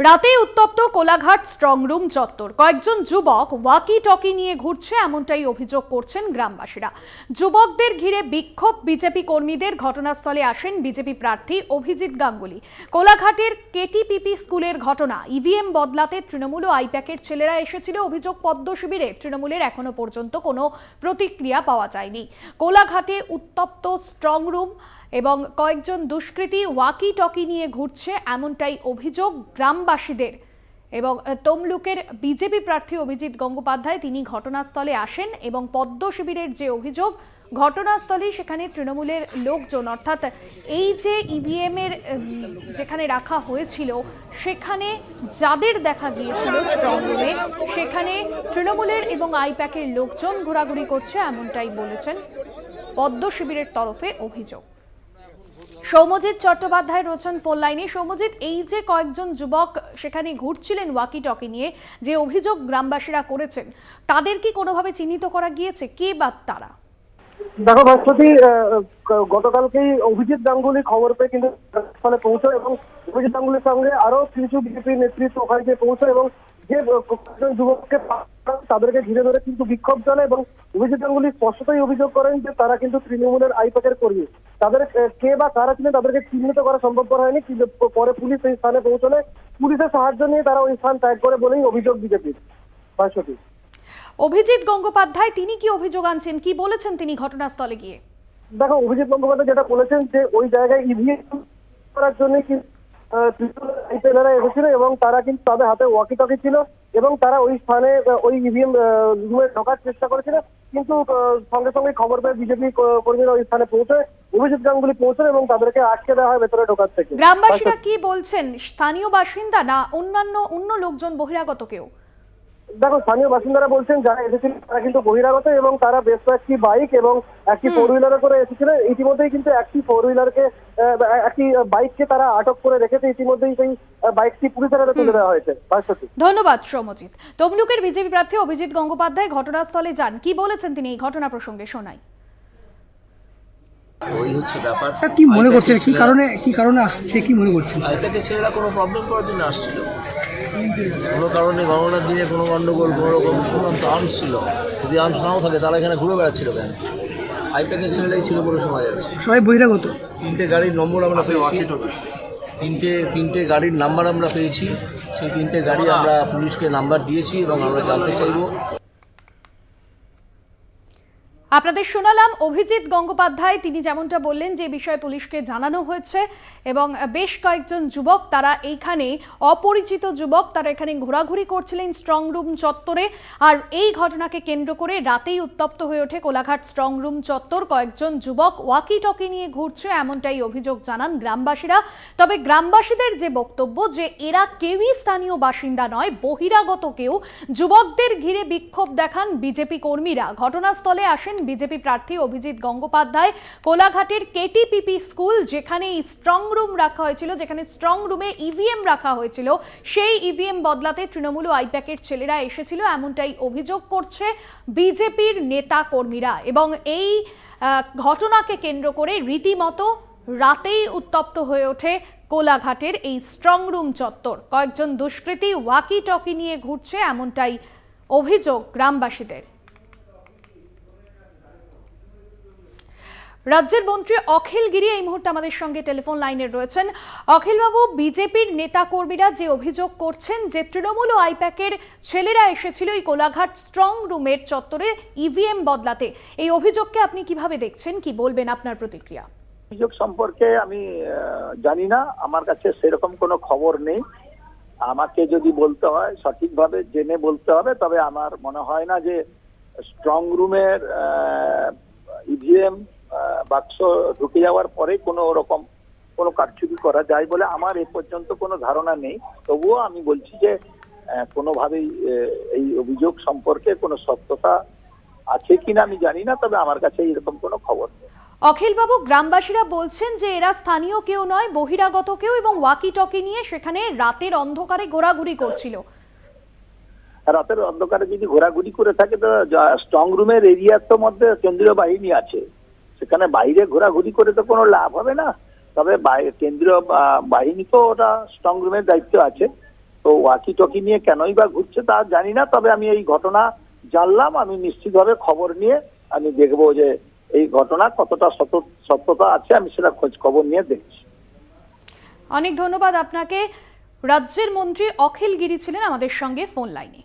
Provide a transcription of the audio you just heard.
রাতে উত্তপ্ত কোলাঘাট স্ট্রংরুম চত্বর। কয়েকজন যুবক ওয়াকি টকি নিয়ে ঘুরছে এমনটাই অভিযোগ করছেন গ্রামবাসীরা। যুবকদের ঘিরে বিক্ষোভ বিজেপি কর্মীদের। ঘটনাস্থলে আসেন বিজেপি প্রার্থী অভিজিৎ গাঙ্গুলি। কোলাঘাটের কেটিপিপি স্কুলের ঘটনা। ইভিএম বদলাতে তৃণমূল ও আইপ্যাকের ছেলেরা এসেছিল। অভিযোগ পদ্ম শিবিরে তৃণমূলের এখনো পর্যন্ত কোনো প্রতিক্রিয়া পাওয়া যায়নি। কোলাঘাটে উত্তপ্ত স্ট্রংরুম এবং কয়েকজন দুষ্কৃতী ওয়াকি টকি নিয়ে ঘুরছে এমনটাই অভিযোগ গ্রামবাসীদের। এবং তমলুকের বিজেপি প্রার্থী অভিজিৎ গঙ্গোপাধ্যায় তিনি ঘটনাস্থলে আসেন এবং পদ্ম শিবিরের যে অভিযোগ, ঘটনাস্থলে সেখানে তৃণমূলের লোকজন, অর্থাৎ এই যে ইভিএম এর যেখানে রাখা হয়েছিল সেখানে যাদের দেখা গিয়েছিল স্ট্রংরুমে, সেখানে তৃণমূলের এবং আইপ্যাকের লোকজন ঘোরাঘুরি করছে এমনটাই বলেছেন পদ্ম শিবিরের তরফে অভিযোগ। সৌম্যজিৎ চট্টোপাধ্যায় রয়েছেন ফোন লাইনে। সৌম্যজিৎ, এই যে কয়েকজন যুবক সেখানে ঘুরছিলেন ওয়াকি টকি নিয়ে, যে অভিযোগ গ্রামবাসীরা করেছেন, তাদের কি কোনোভাবে চিহ্নিত করা গিয়েছে? কে বা তারা? দেখো ভাস্বতী, গতকালকেই অভিজিৎ গাঙ্গুলি খবর পেয়ে কিন্তু ঘটনাস্থলে পৌঁছয় এবং অভিজিৎ গাঙ্গুলির সঙ্গে আরো কিছু বিজেপি নেতৃত্ব ওখানে গিয়ে পৌঁছয় এবং যে যুবককে তাদেরকে ঘিরে ধরে কিন্তু বিক্ষোভ চলে এবং অভিজিৎ গাঙ্গুলি স্পষ্টতই অভিযোগ করেন যে তারা কিন্তু তৃণমূলের আইপ্যাকের কর্মী। তাদের কে বা কারা ছিলেন তাদেরকে চিহ্নিত করা সম্ভবপর হয়নি, কিন্তু পরে পুলিশ এই স্থানে পৌঁছলে পুলিশের সাহায্য নিয়ে তারা ওই স্থান ত্যাগ করে বলেই অভিযোগ বিজেপির। ভাস্বতী, অভিজিৎ গঙ্গোপাধ্যায় তিনি কি অভিযোগ আনছেন, কি বলেছেন তিনি ঘটনাস্থলে গিয়ে? দেখো, অভিজিৎ গঙ্গোপাধ্যায় যেটা বলেছেন যে ওই জায়গায় ইভিএম করার জন্য এসেছিল এবং তারা কিন্তু তাদের হাতে ওয়াকি টকি ছিল এবং তারা ওই স্থানে ওই ইভিএম রুমে ঢোকার চেষ্টা করেছিল, কিন্তু সঙ্গে সঙ্গে খবর পেয়ে বিজেপি কর্মীরা ওই স্থানে পৌঁছে অভিজিৎ গাঙ্গুলি পৌঁছেন এবং তাদেরকে আটকে দেওয়া হয় ভেতরে ঢোকার থেকে। গ্রামবাসীরা কি বলছেন? স্থানীয় বাসিন্দা না অন্য লোকজন, বহিরাগত কেউ? দেখো, স্থানীয় বাসিন্দারা বলছেন যারা এসেছিলেন তারা কিন্তু বহিরাগত এবং তারা বেশ কয়েকটি বাইক এবং একটি ফোর হুইলারে করে এসেছিলেন। ইতিমধ্যেই কিন্তু একটি বাইককে তারা আটক করে রেখেছে। ইতিমধ্যেই সেই বাইকটি পুলিশের হাতে তুলে দেওয়া হয়েছে। ধন্যবাদ সৌম্যজিৎ। তমলুকের বিজেপি প্রার্থী অভিজিৎ গঙ্গোপাধ্যায় ঘটনাস্থলে যান, কি বলেছেন তিনি এই ঘটনা প্রসঙ্গে শোনাই। ওই হচ্ছে ব্যাপার। কি মনে করছেন, কি কারণে আসছে, কি মনে করছেন? আইপ্যাকের ছেলেরা কোনো প্রবলেম করার জন্য আসছিল, কোনো কারণে গণনার দিনে কোনো গণ্ডগোল, কোনো রকম শুনলাম তো আর্মস ছিল। যদি আর্মস নাও থাকে তারা এখানে ঘুরে বেড়াচ্ছিল কেন? আইপ্যাকের ছেলেরাই ছিল বলে শোনা যাচ্ছে। সবাই বহিরাগত। তিনটে গাড়ির নম্বর আমরা পেয়েছি, তিনটে গাড়ির নাম্বার আমরা পেয়েছি। সেই তিনটে গাড়ি আমরা পুলিশকে নাম্বার দিয়েছি এবং আমরা জানতে চাইব। আপনাদের শোনালাম অভিজিৎ গঙ্গোপাধ্যায়, তিনি যেমনটা বললেন যে বিষয়ে পুলিশকে জানানো হয়েছে এবং বেশ কয়েকজন যুবক, তারা এইখানে অপরিচিত যুবক, তারা এখানে ঘোরাঘুরি করছিলেন স্ট্রংরুম চত্বরে। আর এই ঘটনাকে কেন্দ্র করে রাতেই উত্তপ্ত হয়ে ওঠে কোলাঘাট স্ট্রংরুম চত্বর। কয়েকজন যুবক ওয়াকি টকি নিয়ে ঘুরছে এমনটাই অভিযোগ জানান গ্রামবাসীরা। তবে গ্রামবাসীদের যে বক্তব্য যে এরা কেউই স্থানীয় বাসিন্দা নয়, বহিরাগত কেউ। যুবকদের ঘিরে বিক্ষোভ দেখান বিজেপি কর্মীরা। ঘটনাস্থলে আসেন বিজেপি প্রার্থী অভিজিৎ গঙ্গোপাধ্যায়। কোলাঘাটের কেটিপিপি স্কুল, যেখানে স্ট্রং রুম রাখা হয়েছিল, যেখানে স্ট্রং রুমে ইভিএম রাখা হয়েছিল, সেই ইভিএম বদলাতে তৃণমূল ও আইপ্যাকের ছেলেরা এসেছিল এমনটাই অভিযোগ করছে বিজেপির নেতা কর্মীরা। এবং এই ঘটনাকে কেন্দ্র করে রীতিমতো রাতেই উত্তপ্ত হয়ে ওঠে কোলাঘাটের এই স্ট্রং রুম চত্বর। কয়েকজন দুষ্কৃতী ওয়াকি টকি নিয়ে ঘুরছে এমনটাই অভিযোগ গ্রামবাসীদের। রাজ্যের মন্ত্রী অখিল গিরি এই মুহূর্তে আমাদের সঙ্গে টেলিফোন লাইনে রয়েছেন। অখিলবাবু, বিজেপির নেতা কর্মীরা যে অভিযোগ করছেন যে তৃণমূল ও আইপ্যাকের ছেলেরা এসেছিল এই কোলাঘাট স্ট্রং রুমের চত্বরে ইভিএম বদলাতে, এই অভিযোগকে আপনি কিভাবে দেখছেন, কি বলবেন আপনার প্রতিক্রিয়া? অভিযোগ সম্পর্কে আমি জানি না, আমার কাছে সেরকম কোনো খবর নেই। আমাকে যদি বলতে হয় সঠিকভাবে জেনে বলতে হবে, তবে আমার মনে হয় না যে স্ট্রং রুমের ইভিএম বাক্স ঢুকে যাওয়ার পরে কোনো রকম কোনো কারচুপি করা যায় বলে আমার এ পর্যন্ত কোনো ধারণা নেই। তবুও আমি বলছি যে কোনোভাবেই এই অভিযোগ সম্পর্কে কোনো সত্যতা আছে কিনা আমি জানি না, তবে আমার কাছে এরকম কোনো খবর নেই। অখিলবাবু, গ্রামবাসীরা বলছেন যে এরা স্থানীয় কেউ নয়, বহিরাগত কেউ, এবং ওয়াকি টকি নিয়ে সেখানে রাতের অন্ধকারে ঘোরাঘুরি করছিল। রাতের অন্ধকারে যদি ঘোরাঘুরি করে থাকে তো স্ট্রং রুমের এরিয়ার তো মধ্যে কেন্দ্রীয় বাহিনী আছে, সেখানে বাইরে ঘোরাঘুরি করে তো কোনো লাভ হবে না। তবে কেন্দ্রীয় বাহিনী তো ওটা স্ট্রং রুমের দায়িত্ব আছে, তো ওয়াকি টকি নিয়ে কেনই বা ঘুরছে তা জানি না, তবে আমি এই ঘটনা জানলাম, আমি নিশ্চিতভাবে খবর নিয়ে আমি দেখবো যে এই ঘটনা কতটা সত্যতা আছে, আমি সেটা খোঁজ খবর নিয়ে দেখছি। অনেক ধন্যবাদ আপনাকে। রাজ্যের মন্ত্রী অখিল গিরি ছিলেন আমাদের সঙ্গে ফোন লাইনে।